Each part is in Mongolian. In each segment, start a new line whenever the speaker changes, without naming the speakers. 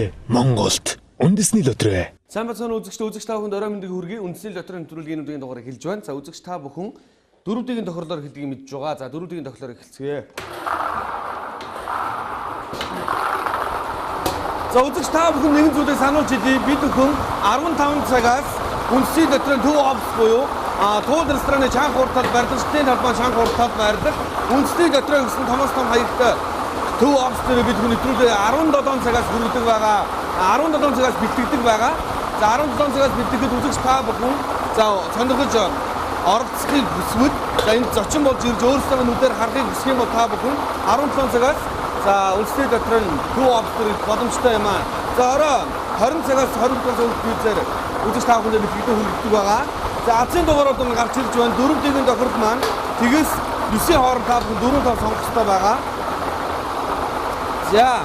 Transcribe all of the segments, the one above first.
Үндэсний Монголд үндэсний лотерей.
Сайн бацхан үзэгч та бүхэнд орой мэндийг хүргэе. Үндэсний лотерейн нэвтрүүлгийн дугаарыг хэлж байна. За үзэгч та бүхэн дөрөвдгийн тохиолоор хэлдгийг мэдж байгаа. За дөрөвдгийн тохиолоор эхэлцгээе. За үзэгч та бүхэн нэгэн зүйлийг сануулж хэлье. Бид бүхэн 15 цагаас үндэсний лотерейн төв офс буюу туул рестораны чанга хурдталд барилгын талбай чанга хурдталд барьдаг үндэсний лотерей гэсэн томоос том хаягтай төв офс дээр бид бүхэн нэвтрүүлгээ 17 цагаас хүргэдэг байгаа. 17 цагаас бэлтгэдэг байгаа. За 17 цагаас бэлтгэхэд үзэгч та бүхэн за сонирхож оролцохыг хүсвэл за энэ зочин болж ирж өөрсдөө нүдээр харахыг хүсэх юм бол та бүхэн 17 цагаас за үндэсний лотерейн төв офс дээр боломжтой юм аа. За орой 20 цагаас 20 цагаас үргэлжлүүлээр үзэгч та бүхэнд бэлтгэдэг хүргэдэг байгаа. За азийн дугаарууд нь гарч ирж байна. Дөрөвдгийн тохиолд маань тэгээс 9-ийн хооронд та бүхэн 4 тоо сонгох хэрэгтэй байгаа. За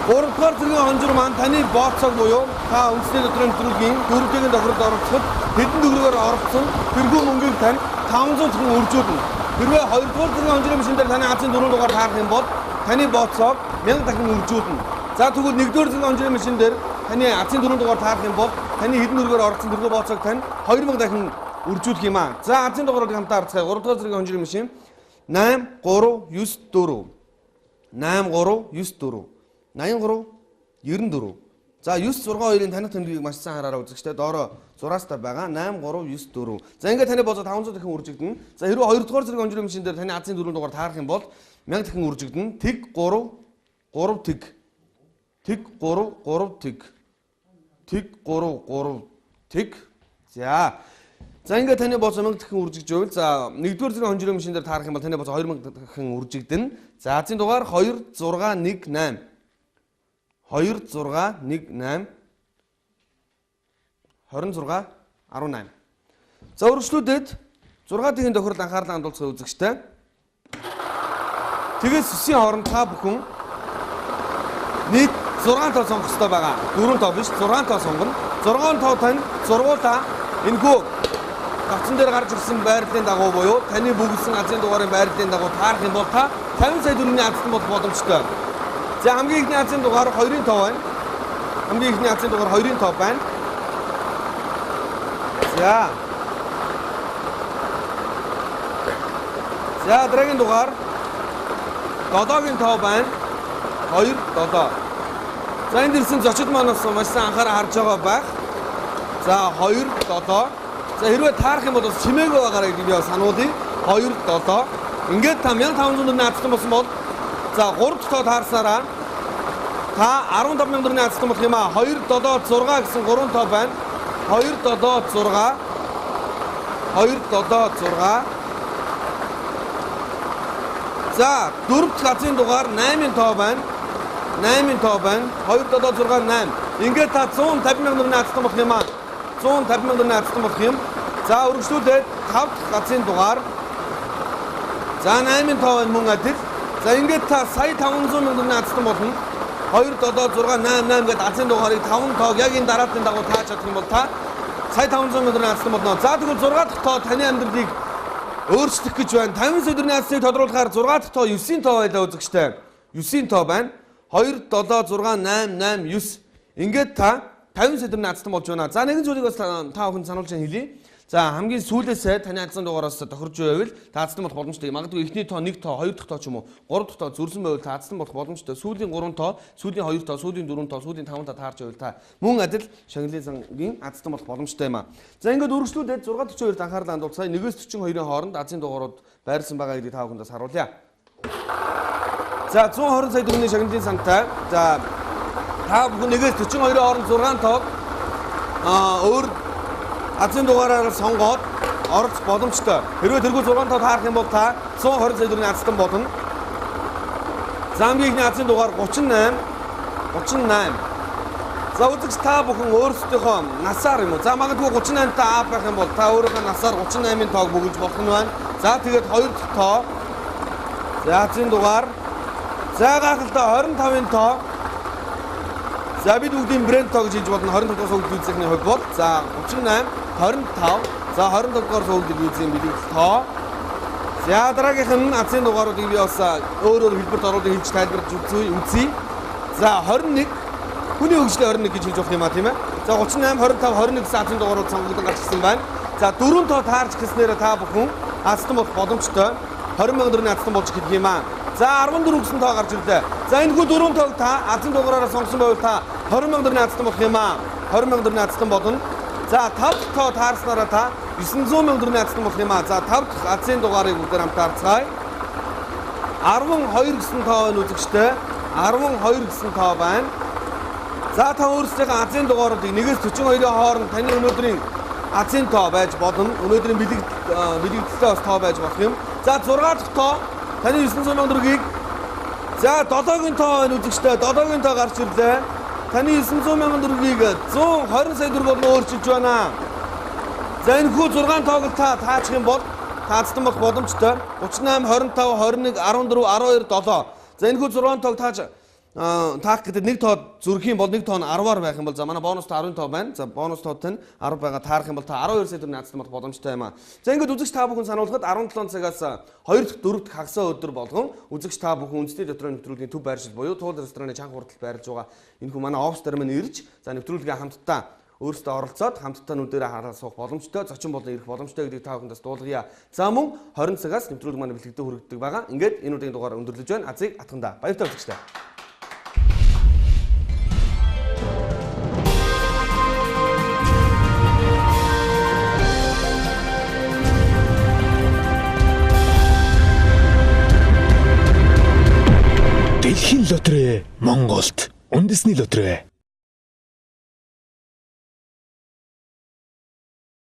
3-р зэргийн хонжир маань таны бооцог буюу та үндэсний лотерейн нэвтрүүлгийн 4-ийн тохиолд оролцоход хэдэн төгрөгөөр оролцсон тэргүй мөнгийг тань 500 төгрөг үржүүлнэ. Хэрвээ 2-р зэргийн хонжирын машин дээр таны азийн 4 дугаар таарах юм бол таны бооцог 1000 дахин үржүүлнэ. За тэгвэл 1-р зэргийн хонжирын машин дээр таны азийн 4 дугаар таарах юм бол таны хэдэн төгрөгөөр оролцсон тэргүй бооцог тань 2000 дахин үржүүлэх юм аа. За азийн дугаарыг хамтаа харцгаая. 3-р зэргийн хонжирын машин 8 3 9 4 83 94 83 94. За 962-ын таних тэмдгийг маш сайн хараараа үзэгчтэй доороо зураастай байгаа 8394. За ингээд таны бозоо 500 дахин үржигдэнэ. За хэрвээ 2-р зэрэг хонжирын машин дээр таны азийн 4 дугаар таарах юм бол 1000 дахин үржигдэнэ. Тэг 3 3 тэг. Тэг 3 3 тэг. Тэг 3 3 тэг. За ингээд таны бозоо 1000 дахин үржигж байвал за 1-р зэрэг хонжирын машин дээр таарах юм бол таны бозоо 2000 дахин үржигдэнэ. За азийн дугаар 2618 2618 26 18. За үргэлжлүүлээд 6 дахин тохиолд анхаарлаа хандуулцгаа үзэгчтэй. Тэгээс 9-ийн хооронд та бүхэн нийт 6 тоо сонгох хэрэгтэй байгаа. 4 тоо биш 6 тоо сонгоно. 6 тоо тань зургуулаа энэхүү гавцан дээр гарч ирсэн байрлалын дагуу буюу таны бүгэлсэн азийн дугаарын байрлалын дагуу таарах юм бол та 50 сая төгрөгийн азтай болох боломжтой. За хамгийн ихний азийн дугаар 2-ын тоо байна. Хамгийн ихний азийн дугаар 2-ын тоо байна. За дараагийн дугаар 7-гийн тоо байна. 2 7. За энд ирсэн зочид манаас маш сайн анхаараа харж байгаа байх. За 2 7. За хэрвээ таарах юм бол чимээгүй байгаараа гэдэг би сануулъя. 2 7. Ингээд та 1500 төгрөгийн азтай болсон бол за 3 дахь тоо таарсараа та 15000 төгрөгийн азтай болох юм аа. 2 7 6 гэсэн 3 тоо байна. 2 7 6 2 7 6. За 4 дахь азийн дугаар 8-ын тоо байна. 8-ын тоо байна. 2 7 6 8. Ингээд та 150,000 төгрөгийн азтай болох юм аа. 150,000 төгрөгийн азтай болох юм. За үргэлжлүүлээд 5 дахь азийн дугаар за 8-ын тоо байна мөн адил. За ингээд та сая 500,000 төгрөгийн азтай болно. 2 7 6 8 8 гэдэг азийн дугаарыг 5 тоог яг энэ дараалтын дагуу тааж чадах юм бол та сая 500,000 төгрөгийн азтай болно. За тэгвэл 6 дахь тоо таны амьдралыг өөрчлөх гэж байна. 50 сая төгрөгийн азтыг тодруулахаар 6 дахь тоо 9-ийн тоо байлаа үзэгчтэй. 9-ийн тоо байна. 2 7 6 8 8 9. Ингээд та 50 сая төгрөгийн азтай болж байна. За нэгэн зүйлийг бас та бүхэн сануулж хэлье. За хамгийн сүүлээсээ таны азийн дугаараас тохирж байвал та азтай болох боломжтой. Магадгүй эхний тоо 1 тоо, 2 дахь тоо ч юм уу, 3 дахь тоо зүрсэн байвал та азтай болох боломжтой. Сүүлийн 3 тоо, сүүлийн 2 тоо, сүүлийн 4 тоо, сүүлийн 5 тоо таарч байвал та мөн адил шагналын зангийн азтай болох боломжтой юм аа. За ингээд үргэлжлүүлээд 642-т анхаарлаа хандуулцгаая. 1-42-ийн хооронд азийн дугаарууд байрсан байгаа гэдгийг та бүхэндээ харуулъя. За 120 сая төгрөгийн шагналын сантай. За та бүхэн 1-42-ийн хооронд 6 тоо өөр азийн дугаараар сонгоод оролцох боломжтой. Хэрвээ тэргүй 6 тоо таарах юм бол та 120 сая төгрөгийн азтай болно. Замгийн азийн дугаар 38 38. За үзэгч та бүхэн өөрсдийнхөө насаар юм уу? За магадгүй 38 та аав байх юм бол та өөрийнхөө насаар 38-ын тоог бөглөж болох нь байна. За тэгээд 2 дахь тоо. За азийн дугаар. За гахалтай 25-ын тоо. За бид бүгдийн брэнд тоо гэж хэлж болно. 25-аас өгдөг үзэхний хувьд бол за 38 25. За 25-гаар суулдаг үзэн бидний тоо. За дараагийнх нь азийн дугааруудыг би бас өөр хэлбэрт оруулах хэлж тайлбарлаж үзье. За 21 хүний хөгжлөө 21 гэж хэлж болох юм а тийм ээ. За 38 25 21 гэсэн азын дугаарууд сонгогдсон гарчсан байна. За 4 тоо таарч гэснээр та бүхэн азтан болох боломжтой 20 мянган төгрөгийн азтан болж гэх юм а. За 14 гэсэн тоо гарч ирлээ. За энэ хүү 4 тоог та азын дугаараараа сонгосон байвал та 20 мянган төгрөгийн азтан болох юм а. 20 мянган төгрөгийн азтан болно. За 5 тоо таарснараа та 900 мянган төгрөгийн азтан болох юм а. За 5 дахь азын дугаарыг бүгд хамтаа харцгаая. 12 гэсэн тоо байна үзэгчтэй. 12 гэсэн тоо байна. За та өөрсдийнхээ азын дугааруудыг 1-с 42-ийн хооронд таны өнөөдрийн азын тоо байж болно. Өнөөдрийн бэлэгдэлтэй бас тоо байж болох юм. За 6 дахь тоо таны 900 мянган төгрөгийг за 7-гийн тоо байна үзэгчтэй. 7-гийн тоо гарч ирлээ. Таны 900 мянган төгрөгийг 120 сая төгрөг болон өөрчилж байна. За энэ хүү 6 тоог та таачих юм бол таацсан болох боломжтой. 38 25 21 14 12 7. За энэ хүү 6 тоог таах гэдэг нэг тоо зүрх юм бол нэг тоо нь 10-аар байх юм бол за манай бонус тоо 10 тоо байна. За бонус тоот нь 10 байгаа таарах юм бол та 12 сая төгрөгийн наацсан болох боломжтой юм а. За ингээд үзэгч та бүхэн сануулхад 17 цагаас 2 дахь 4 дахь хагас өдөр болгон үзэгч та бүхэн үндэсний дотроо нэвтрүүлгийн төв байршил буюу туул рестораны чанга хурдтал байрлаж байгаа энэ хүү манай офс дээр мань ирж за нэвтрүүлгээ хамтдаа өөрсдөө оролцоод хамтдаа нүдэрээ хараад суух боломжтой, зочин болон ирэх боломжтой гэдгийг та бүхэндээ дуулгая. За мөн 20 цагаас нэвтрүүлэг маань бэлтгэдэг хүргэдэг байгаа. Ингээд энэ удаагийн дугаараа өндөрлөж байна. Азыг атгандаа. Баяртай үзэгчтэй.
Дэлхийн лотерей Монголд үндэсний лотерей